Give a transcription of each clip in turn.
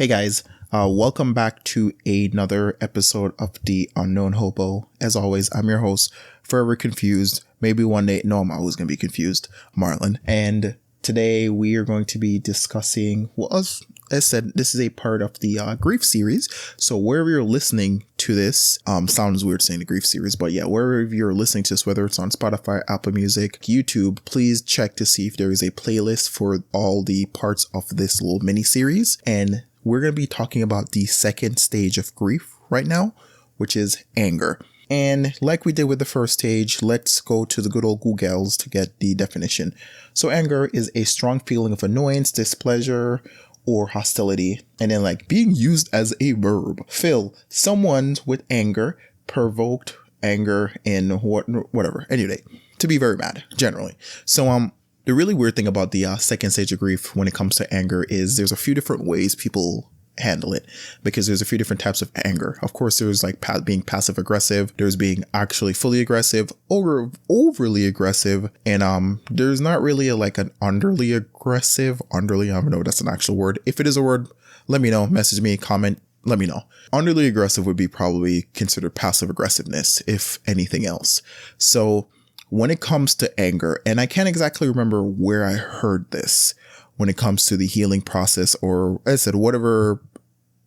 Hey guys, welcome back to another episode of the Unknown Hobo. As always, I'm your host, forever confused. Maybe one day, no, I'm always going to be confused, Marlon. And today we are going to be discussing, well, as I said, this is a part of the grief series. So wherever you're listening to this, sounds weird saying the grief series, but yeah, wherever you're listening to this, whether it's on Spotify, Apple Music, YouTube, please check to see if there is a playlist for all the parts of this little mini series. And we're going to be talking about the second stage of grief right now, which is anger. And like we did with the first stage, let's go to the good old Googles to get the definition. So anger is a strong feeling of annoyance, displeasure, or hostility. And then like being used as a verb. Phil, someone with anger, provoked anger in whatever. Anyway, to be very mad, generally. So the really weird thing about the second stage of grief when it comes to anger is there's a few different ways people handle it, because there's a few different types of anger. Of course, there's like being passive aggressive, there's being actually fully aggressive, or overly aggressive, and there's not really an underly aggressive. I don't know if that's an actual word. If it is a word, let me know, message me, comment, let me know. Underly aggressive would be probably considered passive aggressiveness, if anything else. So when it comes to anger, and I can't exactly remember where I heard this when it comes to the healing process, or as I said, whatever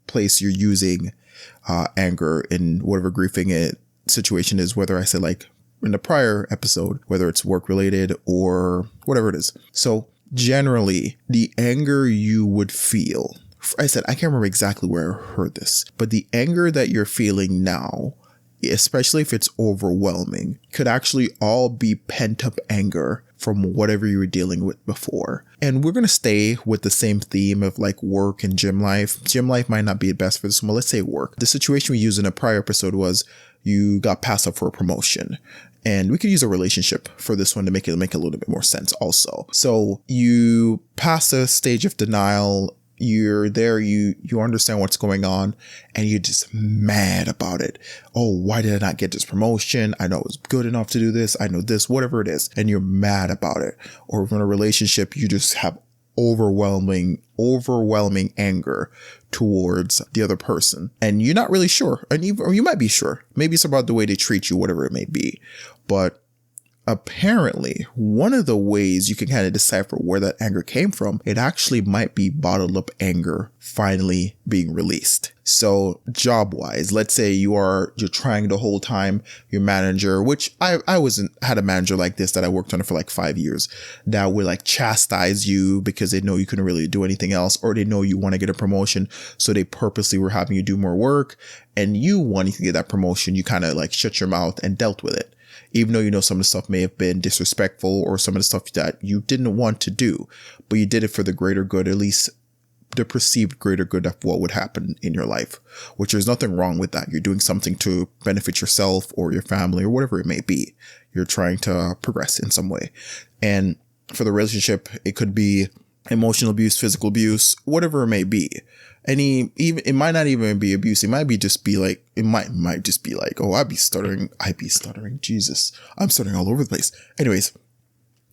place you're using anger in, whatever grieving situation is, whether I said like in the prior episode, whether it's work related or whatever it is. So generally the anger you would feel, I said, I can't remember exactly where I heard this, but the anger that you're feeling now, especially if it's overwhelming, could actually all be pent up anger from whatever you were dealing with before. And we're going to stay with the same theme of like work and gym life. Gym life might not be the best for this one, but let's say work. The situation we used in a prior episode was you got passed up for a promotion. And we could use a relationship for this one to make it a little bit more sense also. So you pass a stage of denial. You're there, you understand what's going on, and you're just mad about it. Oh, why did I not get this promotion? I know it was good enough to do this. I know this, whatever it is. And you're mad about it. Or in a relationship, you just have overwhelming anger towards the other person. And you're not really sure. Or you might be sure. Maybe it's about the way they treat you, whatever it may be. But apparently, one of the ways you can kind of decipher where that anger came from, it actually might be bottled up anger finally being released. So job wise, let's say you're trying the whole time, your manager, which I had a manager like this that I worked on for like 5 years, that would like chastise you because they know you couldn't really do anything else, or they know you want to get a promotion. So they purposely were having you do more work, and you wanting to get that promotion, you kind of like shut your mouth and dealt with it. Even though you know some of the stuff may have been disrespectful or some of the stuff that you didn't want to do, but you did it for the greater good, at least the perceived greater good of what would happen in your life, which there's nothing wrong with that. You're doing something to benefit yourself or your family or whatever it may be. You're trying to progress in some way. And for the relationship, it could be emotional abuse, physical abuse, whatever it may be. It might not even be abuse. It might just be like, oh, I'd be stuttering. Jesus, I'm stuttering all over the place. Anyways,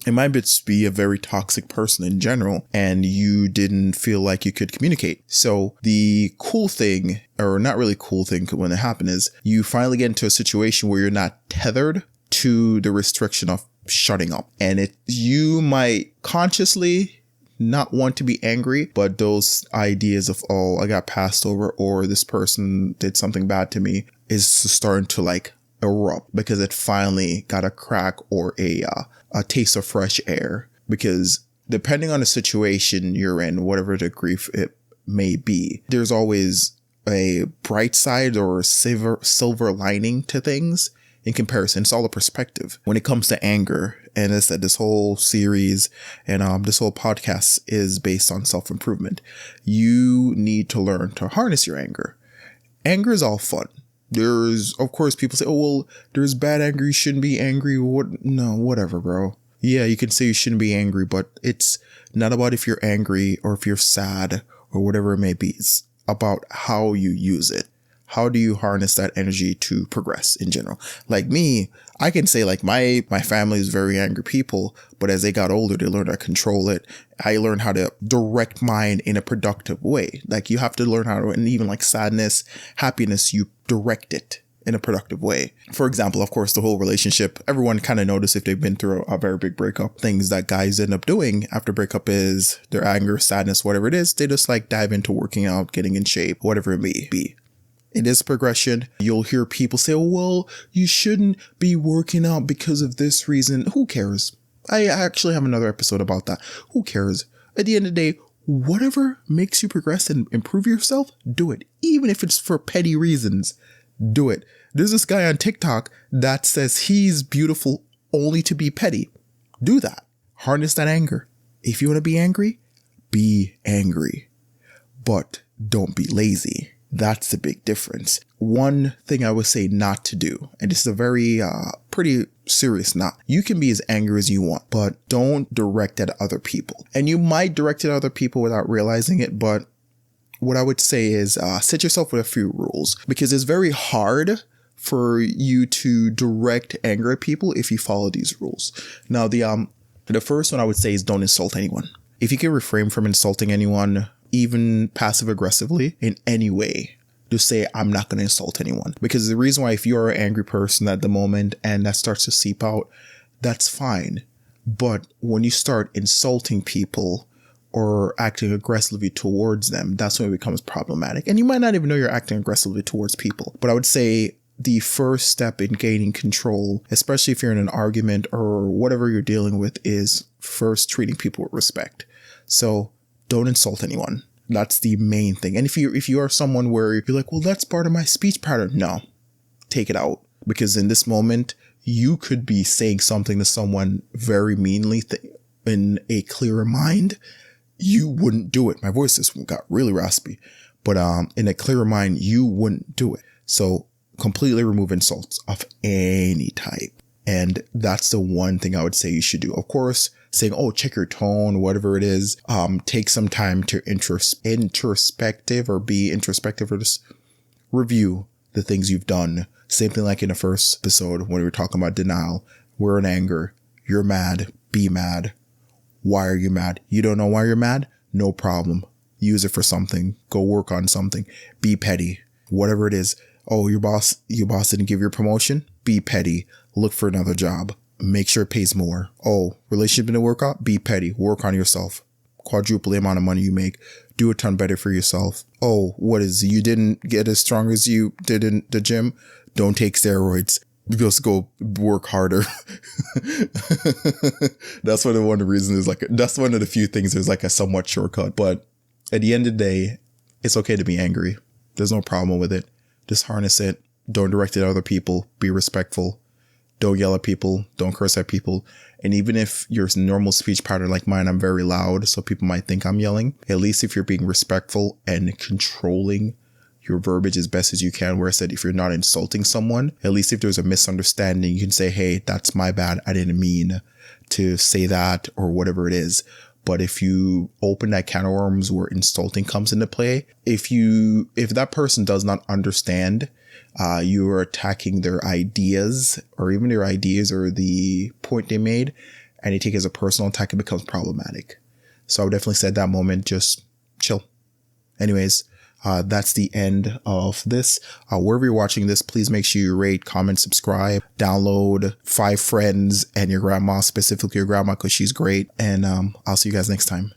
it might just be a very toxic person in general, and you didn't feel like you could communicate. So the cool thing, or not really cool thing when it happened, is you finally get into a situation where you're not tethered to the restriction of shutting up. And you might consciously not want to be angry, but those ideas of, oh, I got passed over, or this person did something bad to me, is starting to like erupt because it finally got a crack or a taste of fresh air. Because depending on the situation you're in, whatever the grief it may be, there's always a bright side or a silver lining to things. In comparison, it's all a perspective when it comes to anger. And as I said, this whole series and this whole podcast is based on self-improvement. You need to learn to harness your anger. Anger is all fun. There's, of course, people say, oh, well, there's bad anger. You shouldn't be angry. No, whatever, bro. Yeah, you can say you shouldn't be angry, but it's not about if you're angry or if you're sad or whatever it may be. It's about how you use it, how do you harness that energy to progress in general? Like me, I can say like my family is very angry people, but as they got older, they learned how to control it. I learned how to direct mine in a productive way. Like you have to learn how to, and even like sadness, happiness, you direct it in a productive way. For example, of course, the whole relationship, everyone kind of notice if they've been through a very big breakup, things that guys end up doing after breakup is their anger, sadness, whatever it is, they just like dive into working out, getting in shape, whatever it may be. It is progression. You'll hear people say, oh, well, you shouldn't be working out because of this reason. Who cares? I actually have another episode about that. Who cares? At the end of the day, whatever makes you progress and improve yourself, do it. Even if it's for petty reasons, do it. There's this guy on TikTok that says he's beautiful only to be petty. Do that. Harness that anger. If you want to be angry, but don't be lazy. That's the big difference. One thing I would say not to do, and this is a very pretty serious not. You can be as angry as you want, but don't direct it at other people. And you might direct it at other people without realizing it, but what I would say is set yourself with a few rules, because it's very hard for you to direct anger at people if you follow these rules. Now, the first one I would say is don't insult anyone. If you can refrain from insulting anyone, even passive aggressively in any way, just say, I'm not going to insult anyone. Because the reason why, if you're an angry person at the moment and that starts to seep out, that's fine. But when you start insulting people or acting aggressively towards them, that's when it becomes problematic. And you might not even know you're acting aggressively towards people. But I would say the first step in gaining control, especially if you're in an argument or whatever you're dealing with, is first treating people with respect. So don't insult anyone. That's the main thing. And if you are someone where you're like, well, that's part of my speech pattern. No, take it out. Because in this moment, you could be saying something to someone very meanly in a clearer mind. You wouldn't do it. My voice just got really raspy, but in a clearer mind, you wouldn't do it. So completely remove insults of any type. And that's the one thing I would say you should do. Of course, saying, oh, check your tone, whatever it is, take some time to introspective or just review the things you've done. Same thing like in the first episode when we were talking about denial. We're in anger. You're mad. Be mad. Why are you mad? You don't know why you're mad? No problem. Use it for something. Go work on something. Be petty. Whatever it is. Oh, your boss didn't give you a promotion? Be petty. Look for another job. Make sure it pays more. Oh, relationship didn't work out? Be petty. Work on yourself. Quadruple the amount of money you make. Do a ton better for yourself. Oh, you didn't get as strong as you did in the gym? Don't take steroids. Just go work harder. That's one of the reasons that's one of the few things there's like a somewhat shortcut. But at the end of the day, it's okay to be angry. There's no problem with it. Just harness it. Don't direct it at other people. Be respectful. Don't yell at people. Don't curse at people. And even if your normal speech pattern like mine, I'm very loud, so people might think I'm yelling. At least if you're being respectful and controlling your verbiage as best as you can, where I said if you're not insulting someone, at least if there's a misunderstanding, you can say, hey, that's my bad. I didn't mean to say that or whatever it is. But if you open that can of worms where insulting comes into play, if that person does not understand, you are attacking their ideas or the point they made, and you take it as a personal attack, it becomes problematic. So I would definitely say at that moment, just chill. Anyways, that's the end of this. Wherever you're watching this, please make sure you rate, comment, subscribe, download 5 friends and your grandma, specifically your grandma, because she's great. And I'll see you guys next time.